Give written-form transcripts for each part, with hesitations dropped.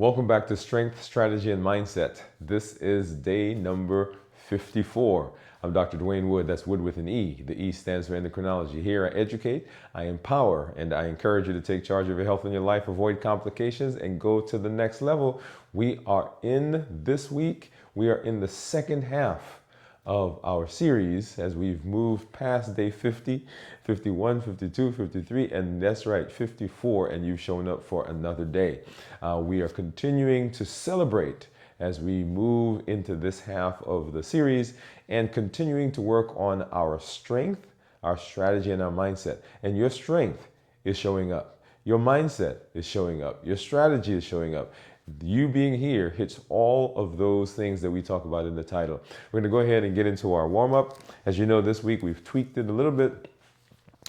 Welcome back to Strength, Strategy, and Mindset. This is day number 54. I'm Dr. Dwain Woode, that's Wood with an E. The E stands for Endocrinology. Here I educate, I empower, and I encourage you to take charge of your health and your life, avoid complications, and go to the next level. We are in the second half of our series as we've moved past day 50, 51, 52, 53, and that's right, 54, and you've shown up for another day. We are continuing to celebrate as we move into this half of the series and continuing to work on our strength, our strategy, and our mindset. And your strength is showing up. Your mindset is showing up. Your strategy is showing up. You being here hits all of those things that we talk about in the title. We're going to go ahead and get into our warm-up. As you know, this week we've tweaked it a little bit.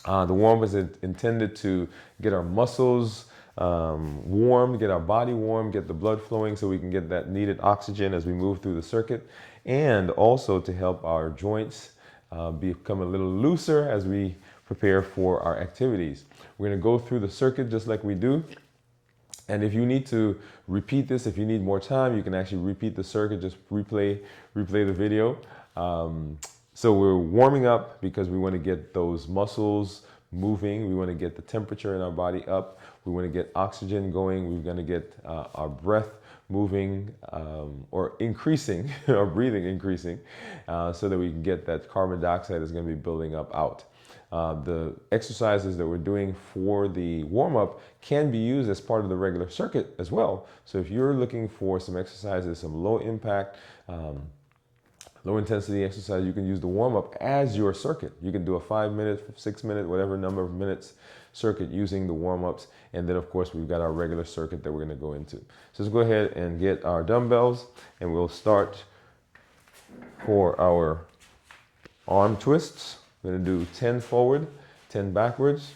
The warm-up is intended to get our muscles warm, get our body warm, get the blood flowing so we can get that needed oxygen as we move through the circuit, and also to help our joints become a little looser as we prepare for our activities. We're going to go through the circuit just like we do. And if you need to repeat this, if you need more time, you can actually repeat the circuit, just replay the video. So we're warming up because we want to get those muscles moving. We want to get the temperature in our body up. We want to get oxygen going. We're going to get our breath moving or increasing, our breathing increasing, so that we can get that carbon dioxide is going to be building up out. The exercises that we're doing for the warm-up can be used as part of the regular circuit as well. So if you're looking for some exercises, some low impact, low intensity exercise, you can use the warm-up as your circuit. You can do a 5-minute, 6-minute, whatever number of minutes circuit using the warm-ups. And then of course we've got our regular circuit that we're going to go into. So let's go ahead and get our dumbbells and we'll start for our arm twists. We're going to do 10 forward, 10 backwards.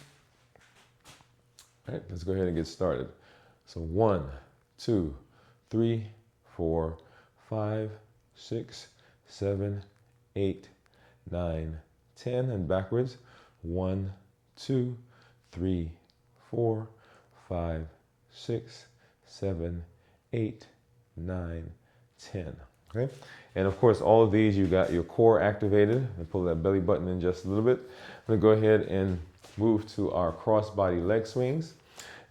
All right, let's go ahead and get started. So 1, 2, 3, 4, 5, 6, 7, 8, 9, 10, and backwards. 1, 2, 3, 4, 5, 6, 7, 8, 9, 10. Okay, and of course, all of these, you got your core activated. And pull that belly button in just a little bit. I'm going to go ahead and move to our cross-body leg swings.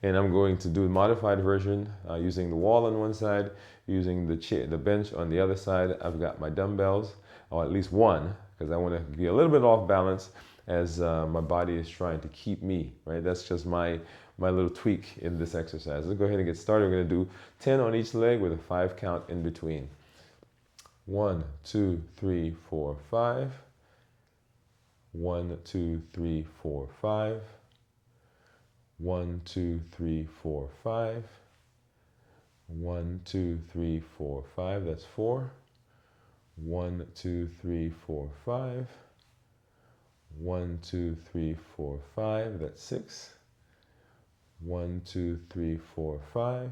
And I'm going to do a modified version using the wall on one side, using the bench on the other side. I've got my dumbbells, or at least one, because I want to be a little bit off balance as my body is trying to keep me, right? That's just my little tweak in this exercise. Let's go ahead and get started. We're going to do 10 on each leg with a 5 count in between. 1, 2, 3, 4, 5. 1, 2, 3, 4, 5. 1, 2, 3, 4, 5. 1, 2, 3, 4, 5. That's 4. 1, 2, 3, 4, 5. 1, 2, 3, 4, 5. That's 6. 1, 2, 3, 4, 5.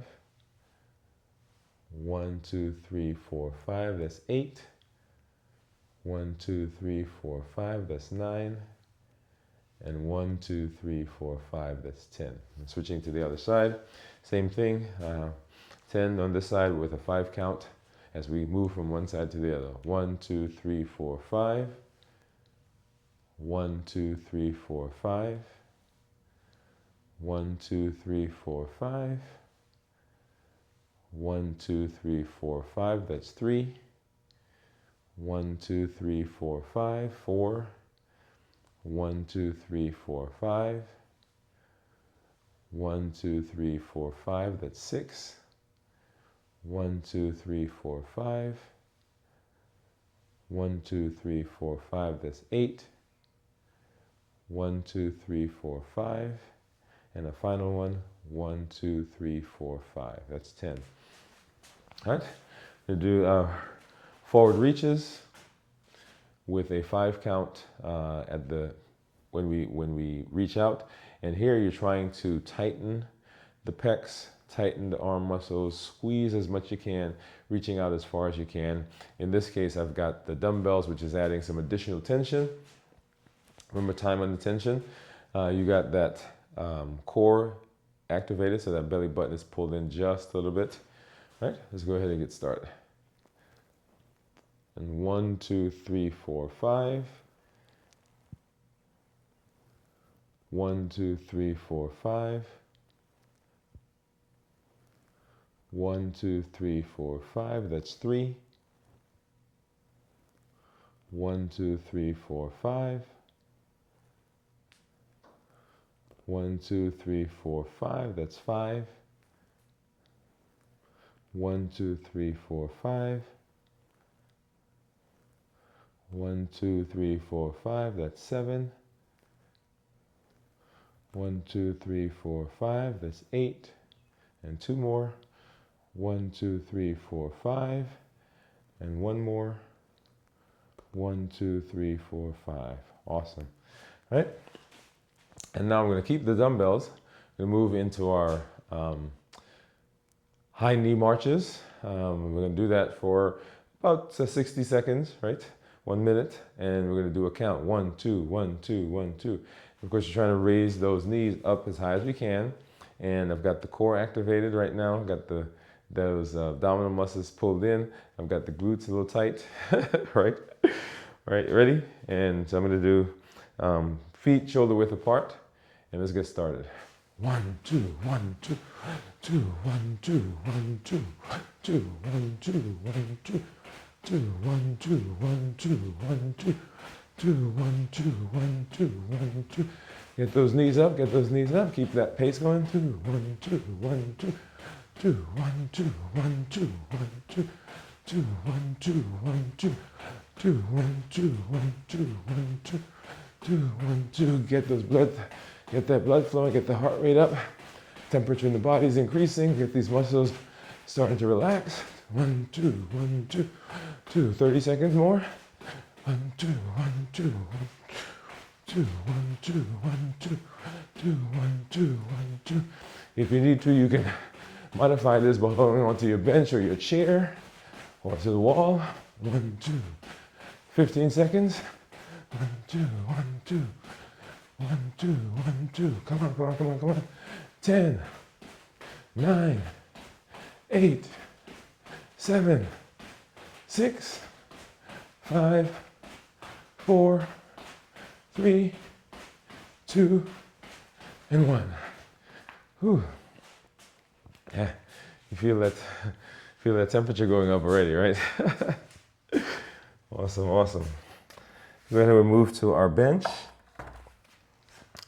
1, 2, 3, 4, 5. That's 8. 1, 2, 3, 4, 5. That's 9. And 1, 2, 3, 4, 5. That's 10. And switching to the other side, same thing. 10 on this side with a 5 count as we move from one side to the other. 1, 2, 3, 4, 5. 1, 2, 3, 4, 5. 1, 2, 3, 4, 5. 1, 2, 3, 4, 5. That's 3. 1, 2, 3, 4, 5. 4. 1, 2, 3, 4, 5. 1, 2, 3, 4, 5. That's 6. 1, 2, 3, 4, 5. 1, 2, 3, 4, 5. That's 8. 1, 2, 3, 4, 5. And a final one. 1, 2, 3, 4, 5. That's 10. All right. We'll do forward reaches with a 5 count when we reach out. And here you're trying to tighten the pecs, tighten the arm muscles, squeeze as much as you can, reaching out as far as you can. In this case, I've got the dumbbells, which is adding some additional tension. Remember, time on the tension. You got that core activated, so that belly button is pulled in just a little bit. All right, let's go ahead and get started. And 1, 2, 3, 4, 5. 1, 2, 3, 4, 5. 1, 2, 3, 4, 5. That's 3. 1, 2, 3, 4, 5. 1, 2, 3, 4, 5. That's 5. 1, 2, 3, 4, 5. 1, 2, 3, 4, 5. That's 7. 1, 2, 3, 4, 5. That's 8. And 2 more. 1, 2, 3, 4, 5. And 1 more. 1, 2, 3, 4, 5. Awesome. All right. And now I'm going to keep the dumbbells. I'm going to move into our high knee marches. We're going to do that for about 60 seconds, right? 1 minute. And we're going to do a count. 1, 2, 1, 2, 1, 2. Of course, you're trying to raise those knees up as high as we can. And I've got the core activated right now. I've got those abdominal muscles pulled in. I've got the glutes a little tight, right? All right, ready? And so I'm going to do feet shoulder width apart. And let's get started. 1, 2, 1, 2, 2, 1, 2, 1, 2, 2, 1, 2, 1, 2, 2, 1, 2, 1, 2, 1, 2, 2, 1, 2, 1, 2, 1, 2. Get those knees up, get those knees up. Keep that pace going. 2, 1, 2, 1, 2, 2, 1, 2, 1, 2, 1, 2, 2, 1, 2, 1, 2, 2, 1, 2, 1, 2, 1, 2, 2, 1, 2. Get that blood flowing, get the heart rate up. Temperature in the body is increasing. Get these muscles starting to relax. 1, 2, 1, 2, 2. 30 seconds more. 1, 2, 1, 2, 1, 2, 1, 2, 1, 2, 2, 1, 2, 1, 2. If you need to, you can modify this by holding onto your bench or your chair or to the wall. 1, 2. 15 seconds. 1, 2, 1, 2. 1, 2, 1, 2. Come on, come on, come on, come on. 10, 9, 8, 7, 6, 5, 4, 3, 2, and 1. Whew. Yeah, you feel that temperature going up already, right? Awesome, awesome. Go ahead and move to our bench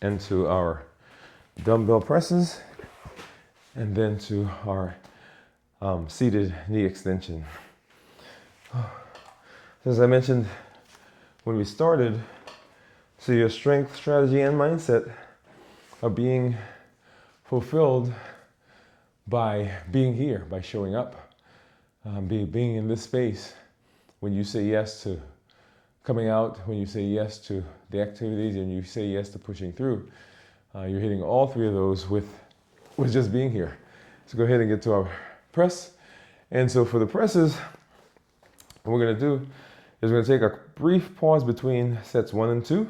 and to our dumbbell presses, and then to our seated knee extension. As I mentioned when we started, so your strength, strategy, and mindset are being fulfilled by being here, by showing up, being in this space. When you say yes to coming out, when you say yes to the activities, and you say yes to pushing through, you're hitting all 3 of those with just being here. So go ahead and get to our press. And so for the presses, what we're going to do is we're going to take a brief pause between sets 1 and 2,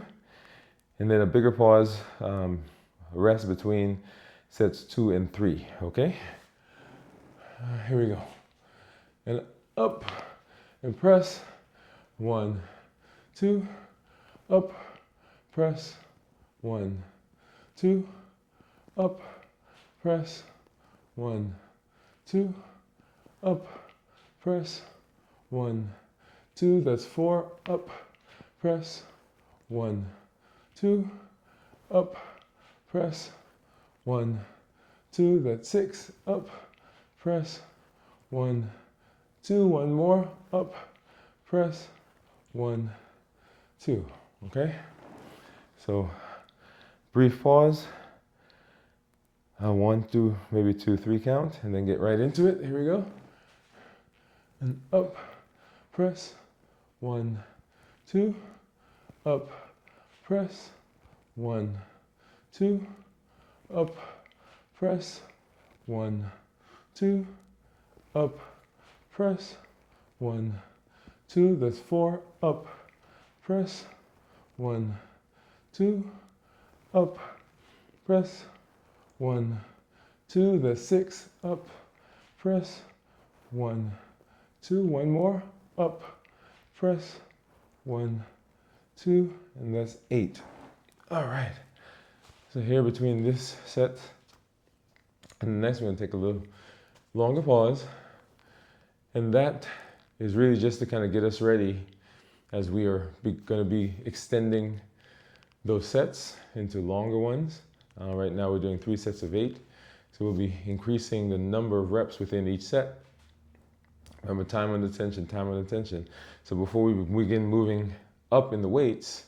and then a bigger pause, rest between sets 2 and 3, okay? Here we go. And up and press. 1, 2, up, press. 1, 2, up, press. 1, 2, up, press. 1, 2. That's 4. Up, press. 1, 2, up, press. 1, 2. That's 6. Up, press. 1, 2. One more. Up, press. 1, 2. Okay? So brief pause. 1, 2, maybe 2, 3 count, and then get right into it. Here we go. And up, press. 1, 2, up, press. 1, 2, up, press. 1, 2, up, press. 1, 2. That's 4. Up, press. 1, 2, up, press. 1, 2. That's 6. Up, press. 1, 2, one more, up, press, 1, 2, and that's 8. All right. So here between this set and the next, we're going to take a little longer pause. And that is really just to kind of get us ready as we are going to be extending those sets into longer ones. Right now we're doing 3 sets of 8. So we'll be increasing the number of reps within each set. Remember, time under tension, time under tension. So before we begin moving up in the weights,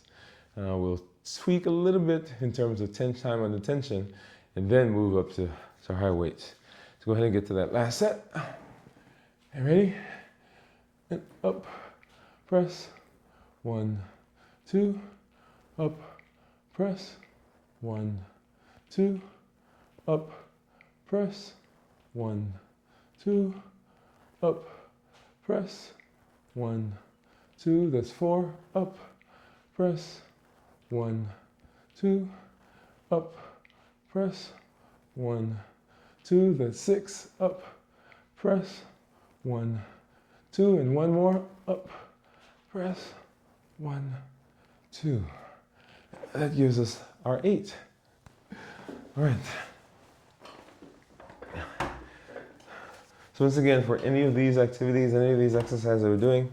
we'll tweak a little bit in terms of time under tension, and then move up to higher weights. So go ahead and get to that last set. And ready? And up, press, 1, 2, up, press, 1, 2, up, press, 1, 2, up, press, 1, 2, that's 4, up, press, 1, 2, up, press, 1, 2, that's 6, up, press, 1, 2, and one more, up, press, 1, 2. That gives us our 8. All right. So once again, for any of these activities, any of these exercises that we're doing,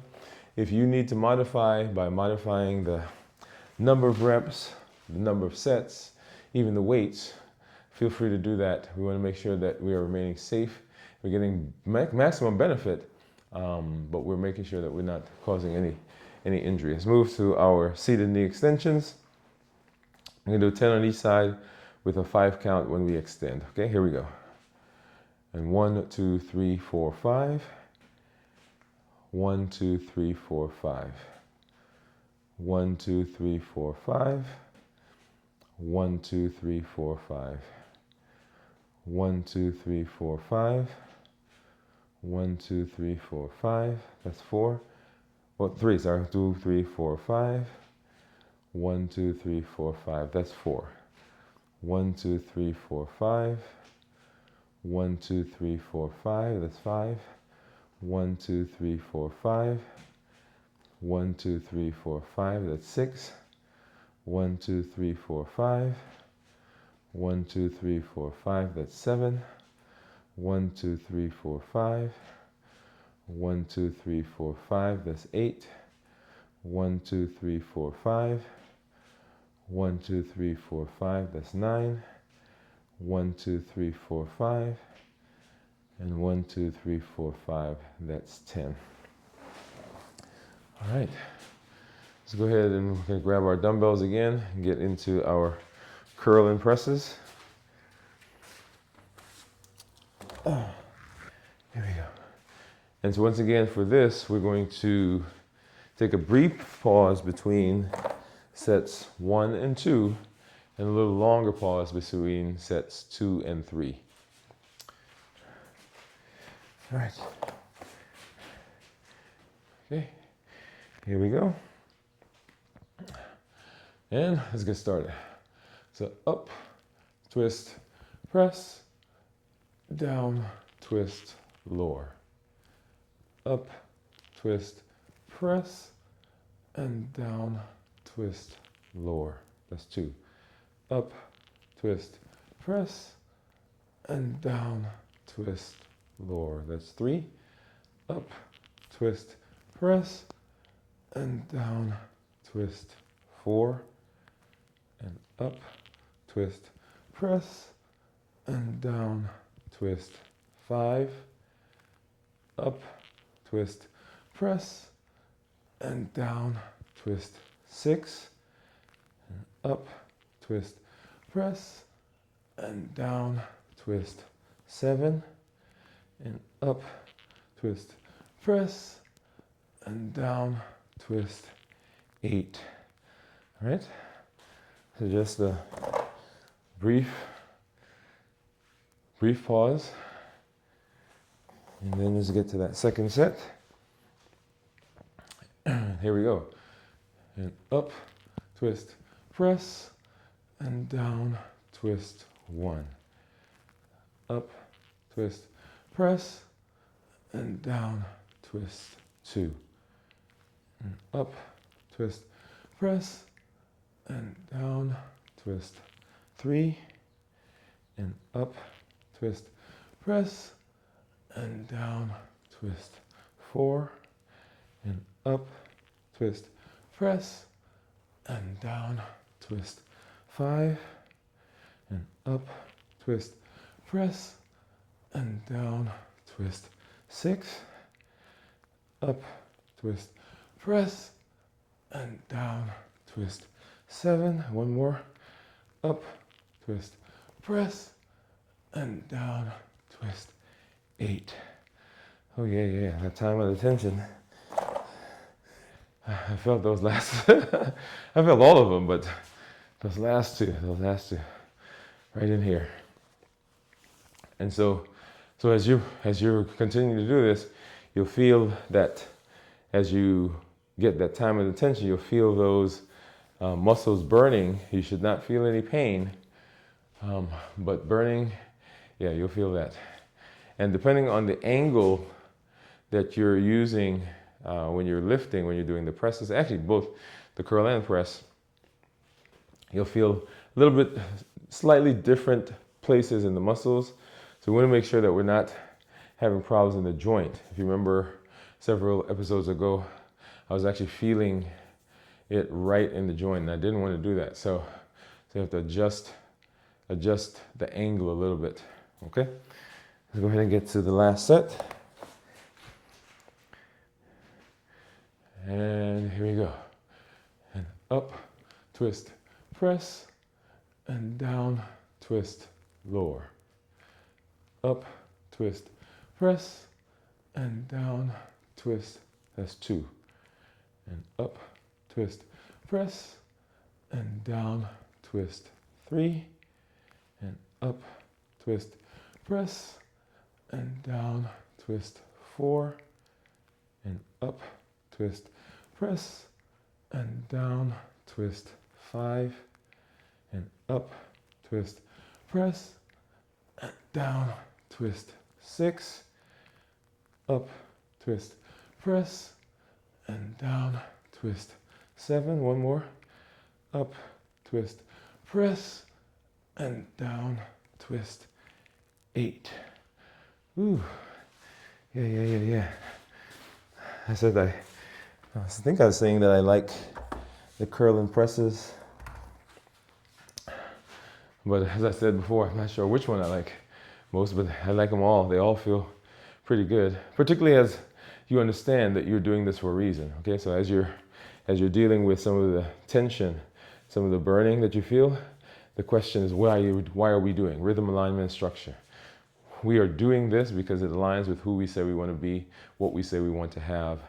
if you need to modify by modifying the number of reps, the number of sets, even the weights, feel free to do that. We want to make sure that we are remaining safe. We're getting maximum benefit, but we're making sure that we're not causing any injury. Let's move to our seated knee extensions. I'm going to do 10 on each side with a 5 count when we extend. Okay, here we go. And 1, 2, 3, 4, 5. 1, 2, 3, 4, 5. 1, 2, 3, 4, 5. 1, 2, 3, 4, 5. 1, 2, 3, 4, 5. 1, 2, 3, 4, 5. That's 4. Well, 3, sorry. 2, 3, 4, 5. 1, 2, 3, 4, 5. That's 4. 1, 2, 3, 4, 5. 1, 2, 3, 4, 5. That's 5. 1, 2, 3, 4, 5. 1, 2, 3, 4, 5. That's 6. 1, 2, 3, 4, 5. 1, 2, 3, 4, 5. That's 7. 1, 2, 3, 4, 5. 1, 2, 3, 4, 5. That's 8. 1, 2, 3, 4, 5. 1, 2, 3, 4, 5. That's 9. 1, 2, 3, 4, 5. And 1, 2, 3, 4, 5. That's 10. All right. Let's go ahead and we're going to grab our dumbbells again and get into our curl and presses. Here we go. And so once again for this, we're going to take a brief pause between sets 1 and 2 and a little longer pause between sets 2 and 3. All right. Okay, here we go. And let's get started. So up, twist, press, down, twist, lower. Up, twist, press, and down, twist, lower. That's 2. Up, twist, press, and down, twist, lower. That's 3. Up, twist, press, and down, twist, 4. And up, twist, press, and down, twist, 5. Up, twist, press, and down, twist, 6. And up, twist, press, and down, twist, 7. And up, twist, press, and down, twist, 8. All right. So just a brief pause. And then let's get to that second set. Here we go. And up, twist, press, and down, twist, 1. Up, twist, press, and down, twist, 2, and up, twist, press, and down, twist, 3, and up, twist, press, and down, twist, 4, and up, twist, press, and down, twist, 5, and up, twist, press, and down, twist, 6, up, twist, press, and down, twist, 7, one more, up, twist, press, and down, twist, 8. Oh yeah, that time of attention. I felt those last, I felt all of them, but those last two, right in here. And so as you're continuing to do this, you'll feel that as you get that time of attention, you'll feel those muscles burning. You should not feel any pain, but burning, yeah, you'll feel that. And depending on the angle that you're using when you're lifting, when you're doing the presses, actually both the curl and press, you'll feel a little bit slightly different places in the muscles. So we want to make sure that we're not having problems in the joint. If you remember several episodes ago, I was actually feeling it right in the joint, and I didn't want to do that. So you have to adjust the angle a little bit. Okay, let's go ahead and get to the last set. And here we go. And up, twist, press, and down, twist, lower. Up, twist, press, and down, twist, that's 2. And up, twist, press, and down, twist, 3. And up, twist, press, and down, twist, 4. And up, twist, press, and down, twist, 5. And up, twist, press, and down, twist, 6. Up, twist, press, and down, twist, 7. One more. Up, twist, press, and down, twist, 8. Ooh, yeah. I think I was saying that I like the curl and presses, but as I said before, I'm not sure which one I like most, but I like them all. They all feel pretty good, particularly as you understand that you're doing this for a reason. Okay, so as you're dealing with some of the tension, some of the burning that you feel, the question is, why are we doing rhythm, alignment, and structure? We are doing this because it aligns with who we say we want to be, what we say we want to have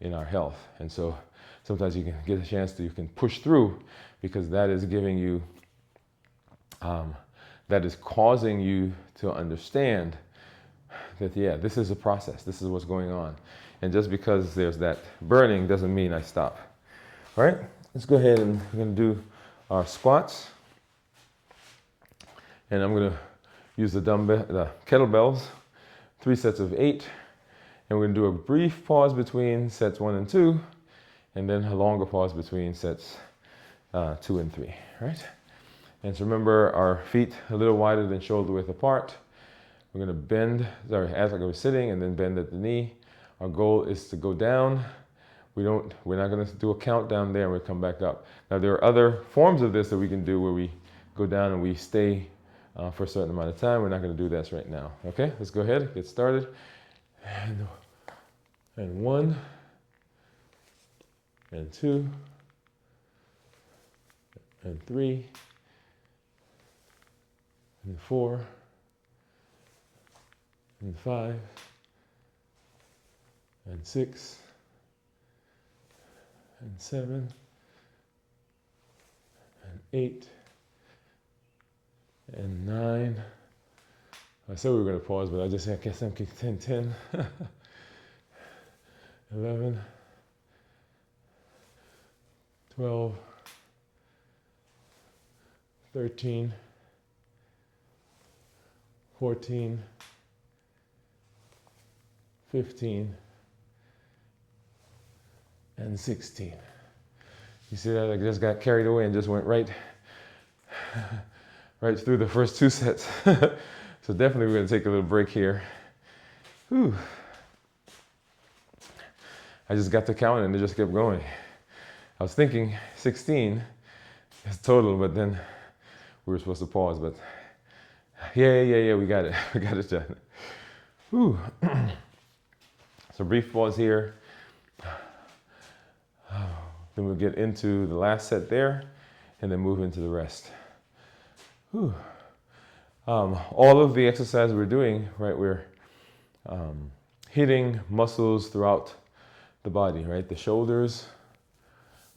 in our health. And so sometimes you can get a chance you can push through, because that is giving you, that is causing you to understand that, yeah, this is a process. This is what's going on. And just because there's that burning doesn't mean I stop. All right, let's go ahead and we're going to do our squats. And I'm going to use the kettlebells, 3 sets of 8. And we're going to do a brief pause between sets 1 and 2, and then a longer pause between sets 2 and 3, right? And so remember, our feet a little wider than shoulder width apart. We're going to bend, as like I was sitting, and then bend at the knee. Our goal is to go down. We're not going to do a countdown there and we come back up. Now there are other forms of this that we can do where we go down and we stay for a certain amount of time. We're not going to do that right now. Okay, let's go ahead, get started. And 1, and 2, and 3, and 4, and 5, and 6, and 7, and 8, and 9. I said we were going to pause, but I guess I'm kicking 10. 11, 12, 13, 14, 15, and 16. You see that? I just got carried away and just went right through the first 2 sets. So definitely we're going to take a little break here. Whew. I just got to count and it just kept going. I was thinking 16 is total, but then we were supposed to pause, but yeah, we got it. We got it done. Whew. So brief pause here. Then we'll get into the last set there and then move into the rest. Whew. All of the exercises we're doing, right, we're hitting muscles throughout the body, right? The shoulders,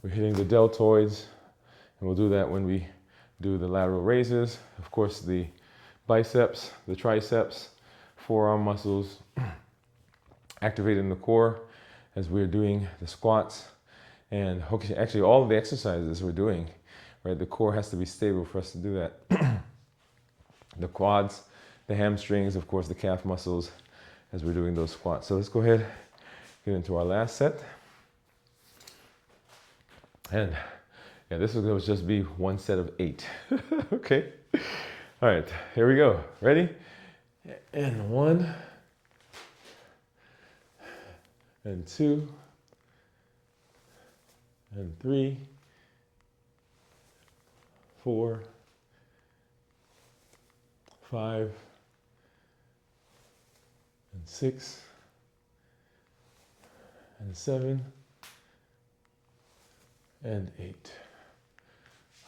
we're hitting the deltoids, and we'll do that when we do the lateral raises. Of course, the biceps, the triceps, forearm muscles, activating the core as we're doing the squats. And actually all of the exercises we're doing, right, the core has to be stable for us to do that. The quads, the hamstrings, of course, the calf muscles as we're doing those squats. So let's go ahead, get into our last set. And yeah, this will just be 1 set of 8. Okay. All right, here we go. Ready? And 1, and 2, and 3, 4, 5, and 6, and 7, and 8.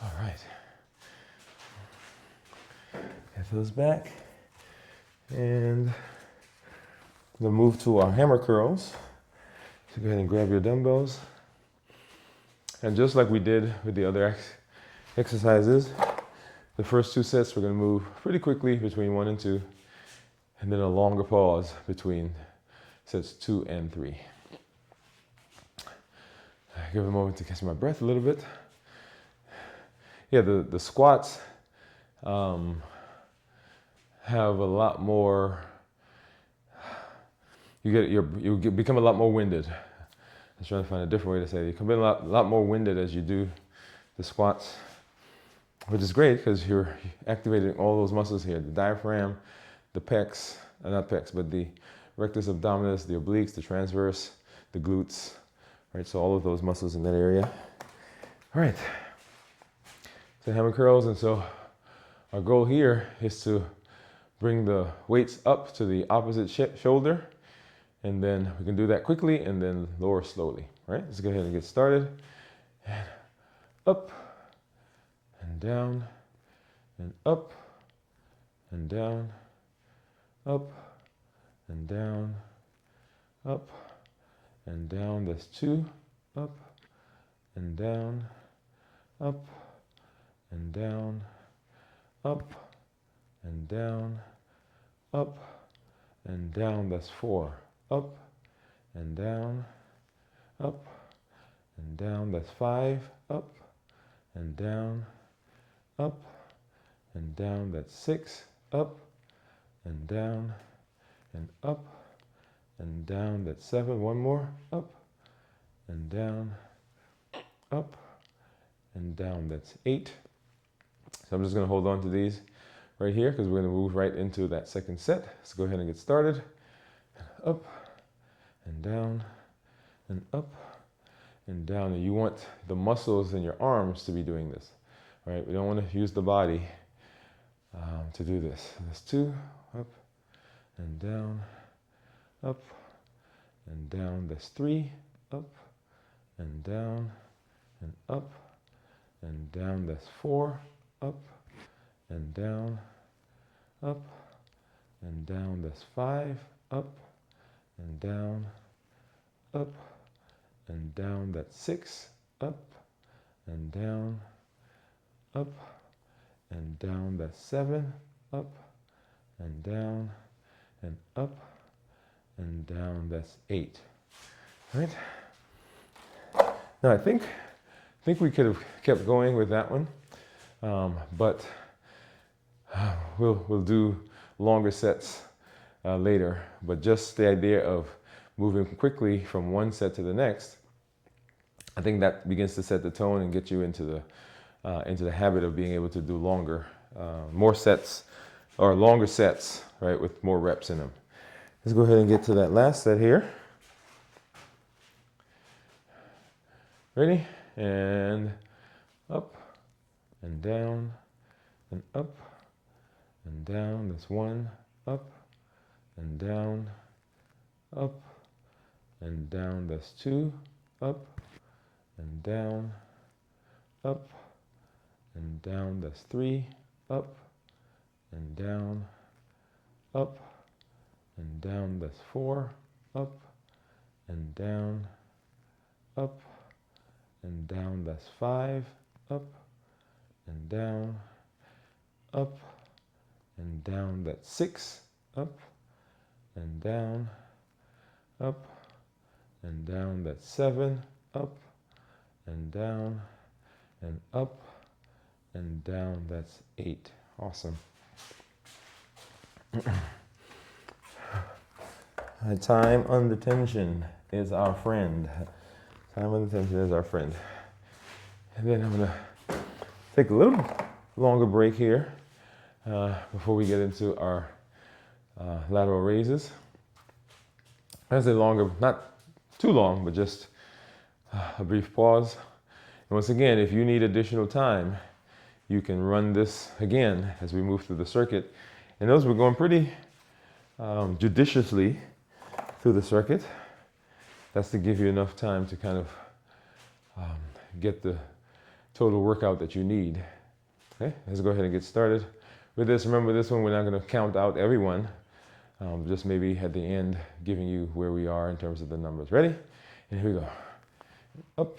All right. Get those back. And we'll move to our hammer curls. So go ahead and grab your dumbbells. And just like we did with the other exercises, the first 2 sets we're going to move pretty quickly between 1 and 2, and then a longer pause between sets 2 and 3. Give a moment to catch my breath a little bit. Yeah, the squats have a lot more. You become a lot more winded. I was trying to find a different way to say it. You become a lot more winded as you do the squats, which is great because you're activating all those muscles here: the diaphragm, the pecs, not pecs, but the rectus abdominis, the obliques, the transverse, the glutes. Right, so all of those muscles in that area. All right, so hammer curls, and so our goal here is to bring the weights up to the opposite shoulder, and then we can do that quickly and then lower slowly. All right, let's go ahead and get started. And up, and down, and up, and down, up, and down, up, and down. That's 2, up, and down, up, and down, up, and down, up, and down. That's 4, up, and down, up, and down. That's 5, up, and down, up, and down. That's 6, up, and down, and up, and down. That's 7. One more. Up, and down, up, and down. That's 8. So I'm just going to hold on to these right here because we're going to move right into that second set. Let's go ahead and get started. Up, and down, and up, and down. And you want the muscles in your arms to be doing this, right? We don't want to use the body to do this. That's 2, up, and down, up, and down. That's 3, up, and down, and up, and down. That's 4, up, and down, up, and down. That's 5, up, and down, up, and down. That's 6, up, and down, up, and down. That's 7, up, and down, and up, and down. That's 8. Right? Now I think we could have kept going with that one, but we'll do longer sets later. But just the idea of moving quickly from one set to the next, I think that begins to set the tone and get you into the habit of being able to do more sets, or longer sets, right, with more reps in them. Let's go ahead and get to that last set here. Ready? And up and down and up and down. That's one. Up and down, up and down. That's two. Up and down, up and down. That's three. Up and down, up and down. That's four. Up and down, up and down. That's five. Up and down, up and down. That's six. Up and down, up and down. That's seven. Up and down and up and down. That's eight. Awesome. Time under tension is our friend. Time under tension is our friend. And then I'm going to take a little longer break here before we get into our lateral raises. I say longer, not too long, but just a brief pause. And once again, if you need additional time, you can run this again as we move through the circuit. And those we're going pretty judiciously through the circuit. That's to give you enough time to kind of get the total workout that you need. Okay, let's go ahead and get started with this. Remember, this one we're not going to count out everyone, just maybe at the end giving you where we are in terms of the numbers. Ready? And here we go. Up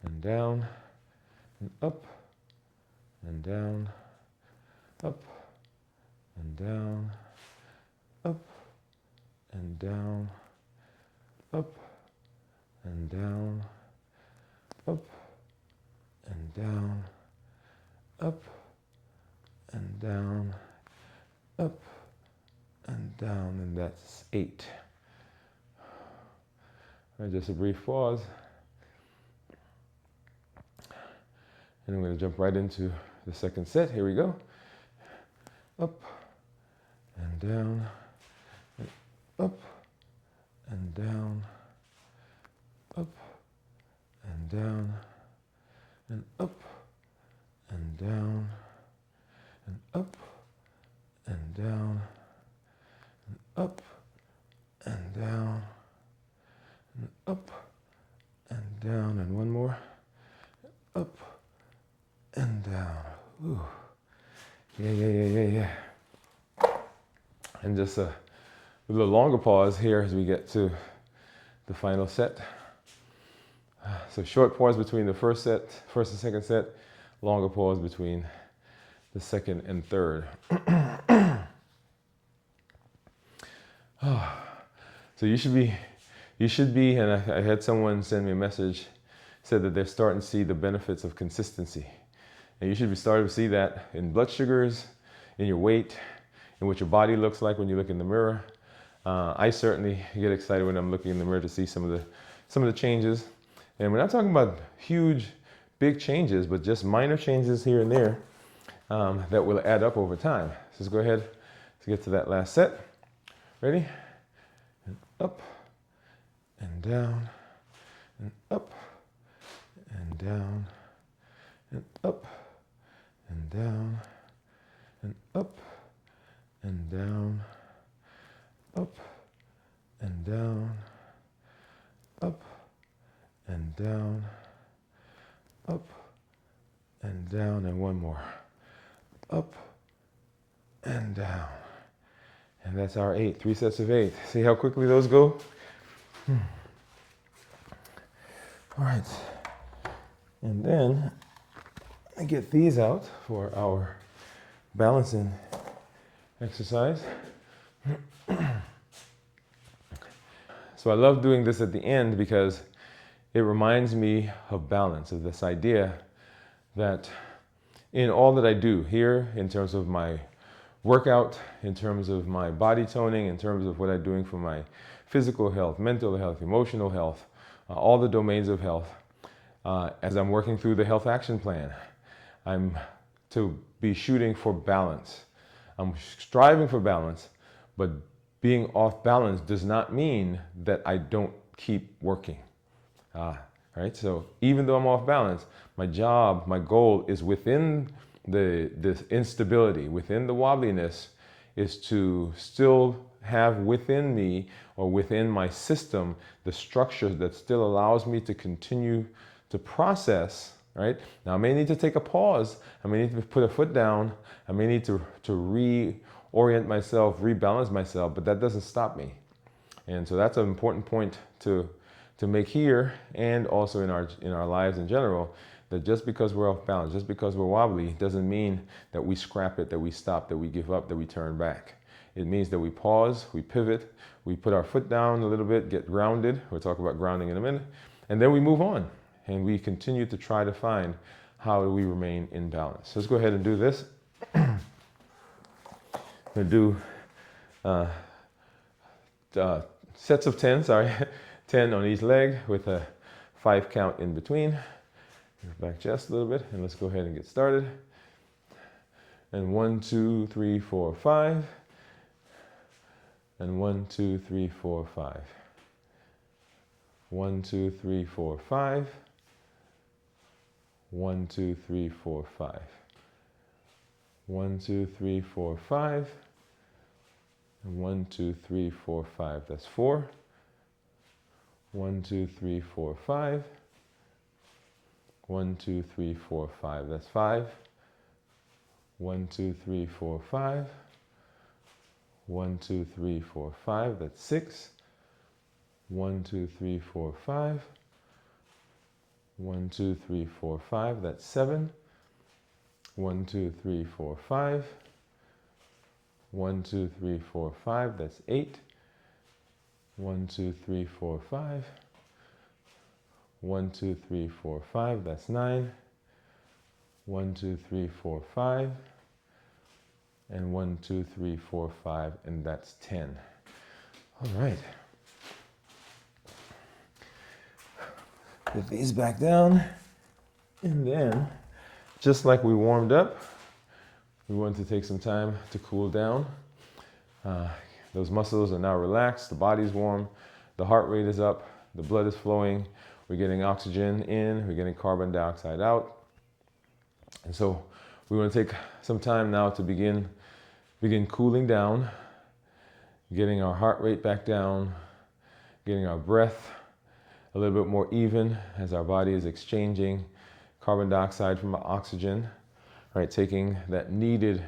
and down and up and down, up and down, up and down, up and down, up and down, up and down, up and down, and that's eight. All right, just a brief pause. And I'm going to jump right into the second set. Here we go. Up and down, and up and down, up and down, and up and down, and up and down, and up and down, and up and down, and one more. Up and down. Ooh. Yeah. And just a little longer pause here as we get to the final set. So short pause between the first and second set, longer pause between the second and third. So you should be, and I had someone send me a message, said that they're starting to see the benefits of consistency. And you should be starting to see that in blood sugars, in your weight, in what your body looks like when you look in the mirror. I certainly get excited when I'm looking in the mirror to see some of the changes. And we're not talking about huge, big changes, but just minor changes here and there that will add up over time. So let's go ahead to get to that last set. Ready? And up and down and up and down and up and down and up and down, up and down, up and down, up and down, and one more. Up and down. And that's our 8, 3 sets of 8. See how quickly those go? All right. And then I get these out for our balancing exercise. So I love doing this at the end because it reminds me of balance, of this idea that in all that I do here, in terms of my workout, in terms of my body toning, in terms of what I'm doing for my physical health, mental health, emotional health, all the domains of health. As I'm working through the health action plan, I'm to be shooting for balance. I'm striving for balance, but being off balance does not mean that I don't keep working. Right? So even though I'm off balance, my job, my goal is within this instability, within the wobbliness, is to still have within me or within my system the structure that still allows me to continue to process. Right? Now I may need to take a pause. I may need to put a foot down. I may need to reorient myself, rebalance myself, but that doesn't stop me. And so that's an important point to make here and also in our lives in general, that just because we're off balance, just because we're wobbly, doesn't mean that we scrap it, that we stop, that we give up, that we turn back. It means that we pause, we pivot, we put our foot down a little bit, get grounded. We'll talk about grounding in a minute. And then we move on and we continue to try to find how do we remain in balance. So let's go ahead and do this. I'm going to do sets of 10, 10 on each leg with a 5 count in between. Back chest a little bit, and let's go ahead and get started. And 1, 2, 3, 4, 5. And 1, 2, 3, 4, 5. 1, 2, 3, 4, 5. 1, 2, 3, 4, 5. 1, 2, 3, 4, 5. And 1, 2, 3, 4, 5. That's 4. 1, 2, 3, 4, 5. 1, 2, 3, 4, 5. That's 5. 1, 2, 3, 4, 5. 1, 2, 3, 4, 5. That's 6. 1, 2, 3, 4, 5. 1, 2, 3, 4, 5. That's 7. 1, 2, 3, 4, 5. 1, 2, 3, 4, 5. That's 8. 1, 2, 3, 4, 5. 1, 2, 3, 4, 5. That's 9. 1, 2, 3, 4, 5. And 1, 2, 3, 4, 5. And that's 10. All right. Put these back down. And then, just like we warmed up, we want to take some time to cool down. Those muscles are now relaxed, the body's warm, the heart rate is up, the blood is flowing, we're getting oxygen in, we're getting carbon dioxide out. And so we want to take some time now to begin cooling down, getting our heart rate back down, getting our breath a little bit more even as our body is exchanging carbon dioxide from oxygen, right? Taking that needed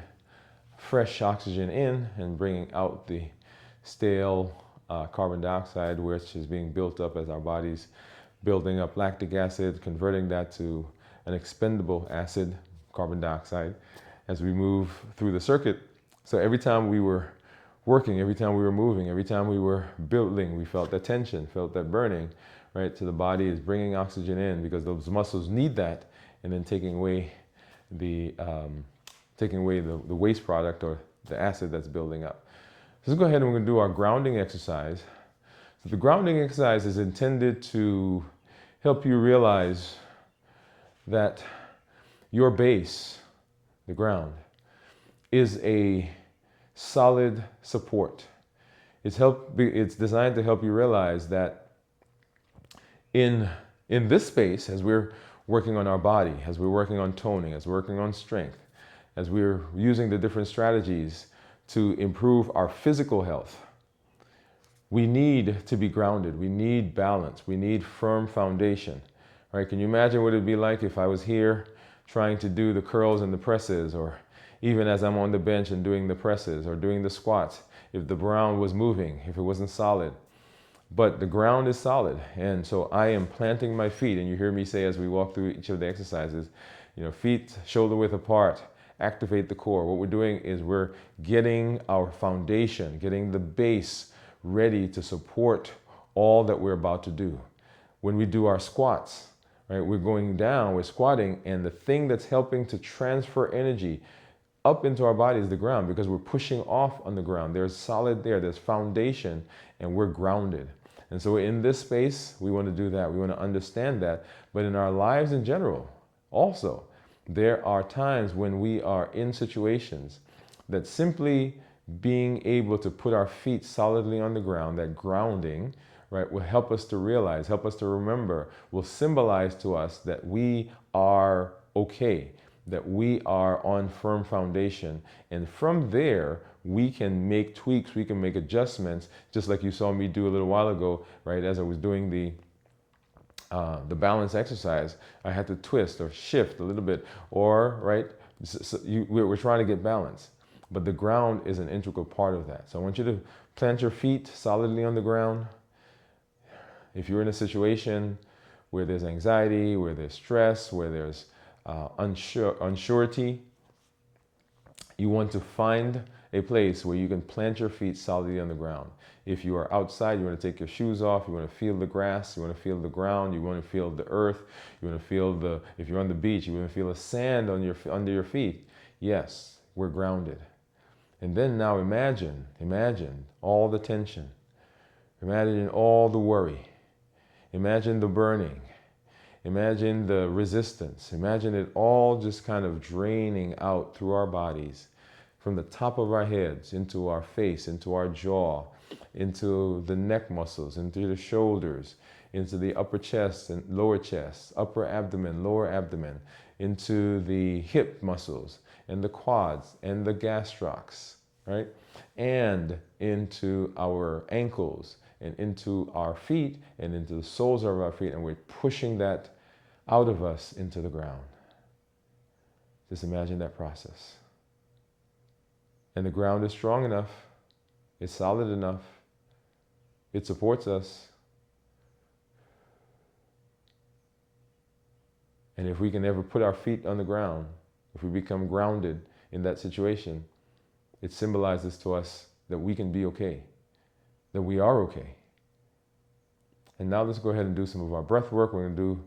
fresh oxygen in and bringing out the stale carbon dioxide, which is being built up as our body's building up lactic acid, converting that to an expendable acid, carbon dioxide, as we move through the circuit. So every time we were working, every time we were moving, every time we were building, we felt that tension, felt that burning, right? So the body is bringing oxygen in because those muscles need that, and then taking away the waste product or the acid that's building up. So let's go ahead and we're going to do our grounding exercise. So the grounding exercise is intended to help you realize that your base, the ground, is a solid support. It's designed to help you realize that in this space, as we're working on our body, as we're working on toning, as we're working on strength, as we're using the different strategies to improve our physical health, we need to be grounded. We need balance. We need firm foundation. Right? Can you imagine what it'd be like if I was here trying to do the curls and the presses, or even as I'm on the bench and doing the presses or doing the squats, if the ground was moving, if it wasn't solid? But the ground is solid, and so I am planting my feet, and you hear me say as we walk through each of the exercises, feet shoulder width apart, activate the core. What we're doing is we're getting our foundation, getting the base ready to support all that we're about to do. When we do our squats, right, we're going down, we're squatting, and the thing that's helping to transfer energy up into our body is the ground, because we're pushing off on the ground. There's solid there, there's foundation, and we're grounded. And so in this space, we want to do that. We want to understand that. But in our lives in general, also, there are times when we are in situations that simply being able to put our feet solidly on the ground, that grounding, right, will help us to realize, help us to remember, will symbolize to us that we are okay, that we are on firm foundation. And from there, we can make tweaks, we can make adjustments, just like you saw me do a little while ago, right, as I was doing the balance exercise. I had to twist or shift a little bit, or, right, we're trying to get balance. But the ground is an integral part of that. So I want you to plant your feet solidly on the ground. If you're in a situation where there's anxiety, where there's stress, where there's unsurety, you want to find a place where you can plant your feet solidly on the ground. If you are outside, you want to take your shoes off, you want to feel the grass, you want to feel the ground, you want to feel the earth, you want to feel if you're on the beach, you want to feel the sand under your feet. Yes, we're grounded. And then now imagine all the tension. Imagine all the worry. Imagine the burning. Imagine the resistance. Imagine it all just kind of draining out through our bodies, from the top of our heads, into our face, into our jaw, into the neck muscles, into the shoulders, into the upper chest and lower chest, upper abdomen, lower abdomen, into the hip muscles, and the quads, and the gastrocs, right? And into our ankles, and into our feet, and into the soles of our feet, and we're pushing that out of us into the ground. Just imagine that process. And the ground is strong enough, it's solid enough, it supports us. And if we can ever put our feet on the ground, if we become grounded in that situation, it symbolizes to us that we can be okay, that we are okay. And now let's go ahead and do some of our breath work. We're going to do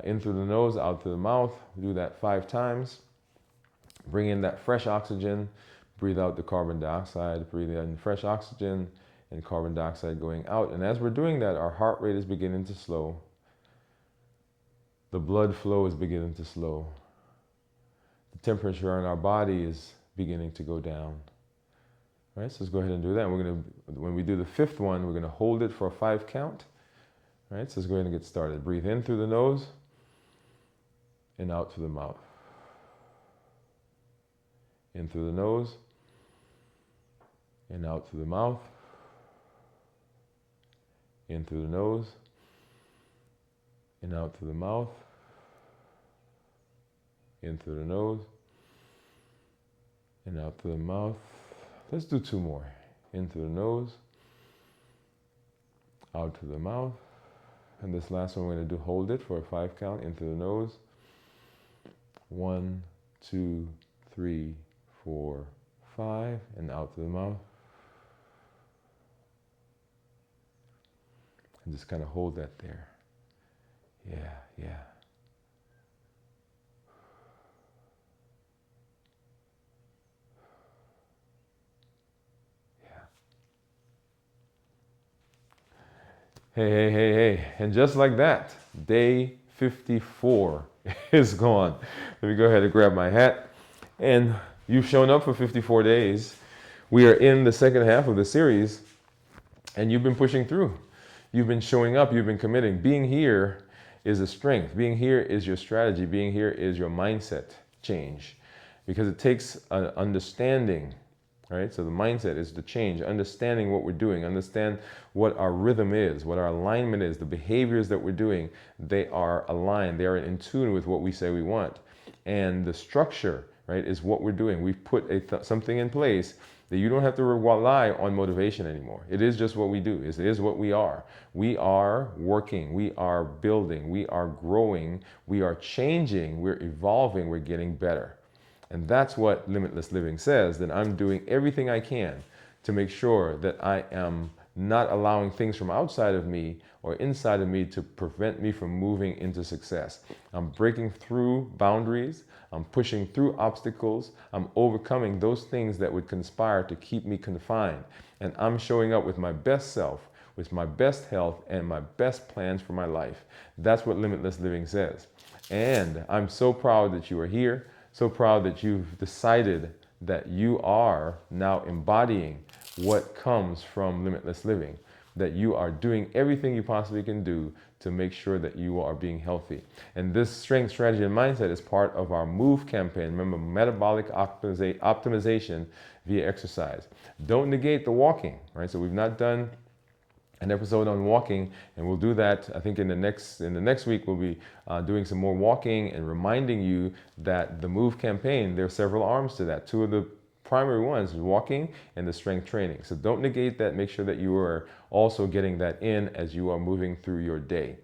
in through the nose, out through the mouth. We do that 5 times. Bring in that fresh oxygen, breathe out the carbon dioxide, breathe in fresh oxygen and carbon dioxide going out. And as we're doing that, our heart rate is beginning to slow. The blood flow is beginning to slow. The temperature in our body is beginning to go down. All right, so let's go ahead and do that. And we're going to, when we do the 5th one, we're going to hold it for a 5 count. All right, so let's go ahead and get started. Breathe in through the nose and out through the mouth. In through the nose and out through the mouth. In through the nose and out through the mouth. In through the nose and out through the mouth. Let's do 2 more. In through the nose, out through the mouth. And this last one we're going to do, hold it for a 5 count. In through the nose. 1, 2, 3, 4, 5, and out through the mouth. And just kind of hold that there. Yeah, yeah. Hey. And just like that, day 54 is gone. Let me go ahead and grab my hat. And you've shown up for 54 days. We are in the second half of the series, and you've been pushing through. You've been showing up, you've been committing. Being here is a strength. Being here is your strategy. Being here is your mindset change. Because it takes an understanding. Right? So the mindset is to change, understanding what we're doing, understand what our rhythm is, what our alignment is, the behaviors that we're doing, they are aligned, they are in tune with what we say we want. And the structure, right, is what we're doing. We've put something in place that you don't have to rely on motivation anymore. It is just what we do. It is what we are. We are working, we are building, we are growing, we are changing, we're evolving, we're getting better. And that's what Limitless Living says, that I'm doing everything I can to make sure that I am not allowing things from outside of me or inside of me to prevent me from moving into success. I'm breaking through boundaries. I'm pushing through obstacles. I'm overcoming those things that would conspire to keep me confined. And I'm showing up with my best self, with my best health, and my best plans for my life. That's what Limitless Living says. And I'm so proud that you are here, so proud that you've decided that you are now embodying what comes from limitless living, that you are doing everything you possibly can do to make sure that you are being healthy. And this strength, strategy, and mindset is part of our MOVE campaign. Remember, metabolic optimization via exercise. Don't negate the walking, right? So we've not done an episode on walking, and we'll do that. I think in the next week we'll be doing some more walking and reminding you that the MOVE campaign, there are several arms to that. Two of the primary ones is walking and the strength training. So don't negate that. Make sure that you are also getting that in as you are moving through your day.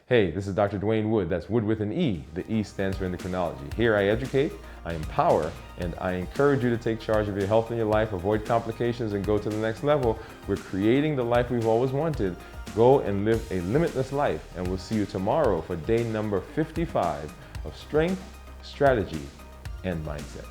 Hey, this is Dr. Dwain Woode. That's Woode with an E. The E stands for endocrinology. Here I educate, I empower, and I encourage you to take charge of your health and your life, avoid complications, and go to the next level. We're creating the life we've always wanted. Go and live a limitless life, and we'll see you tomorrow for day number 55 of Strength, Strategy, and Mindset.